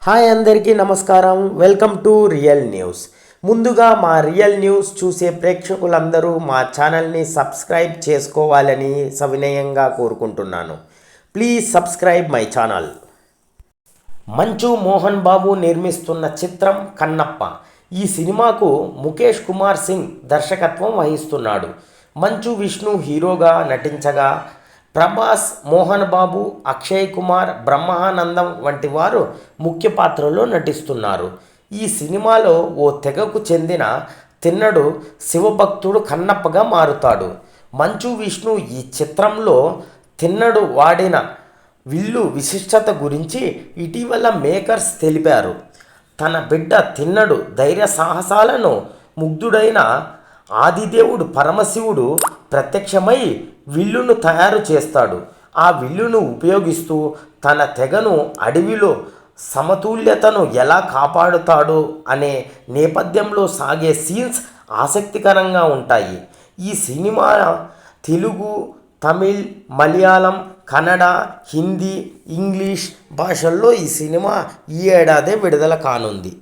Hi అందరికీ నమస్కారం. Welcome to real news. ముందుగా మా రియల్ న్యూస్ చూసే ప్రేక్షకులందరూ మా ఛానల్ని సబ్స్క్రైబ్ చేసుకోవాలని సవినయంగా కోరుకుంటున్నాను. Please subscribe my channel. మంచు మోహన్ బాబు నిర్మిస్తున్న చిత్రం కన్నప్ప. ఈ సినిమాకు ముఖేష్ కుమార్ సింగ్ దర్శకత్వం వహిస్తున్నాడు. మంచు విష్ణు హీరోగా నటించగా ప్రభాస్, మోహన్ బాబు, అక్షయ్ కుమార్, బ్రహ్మానందం వంటి వారు ముఖ్య పాత్రలో నటిస్తున్నారు. ఈ సినిమాలో ఓ తెగకు చెందిన తిన్నడు శివభక్తుడు కన్నప్పగా మారుతాడు. మంచు విష్ణు ఈ చిత్రంలో తిన్నడు వాడిన విల్లు విశిష్టత గురించి ఇటీవల మేకర్స్ తెలిపారు. తన బిడ్డ తిన్నడు ధైర్య సాహసాలను ముగ్ధుడైన ఆదిదేవుడు పరమశివుడు ప్రత్యక్షమై విల్లును తయారు చేస్తాడు. ఆ విల్లును ఉపయోగిస్తూ తన తెగను అడవిలో సమతుల్యతను ఎలా కాపాడుతాడు అనే నేపథ్యంలో సాగే సీన్స్ ఆసక్తికరంగా ఉంటాయి. ఈ సినిమా తెలుగు, తమిళ్, మలయాళం, కన్నడ, హిందీ, ఇంగ్లీష్ భాషల్లో ఈ సినిమా ఈ ఏడాదే విడుదల కానుంది.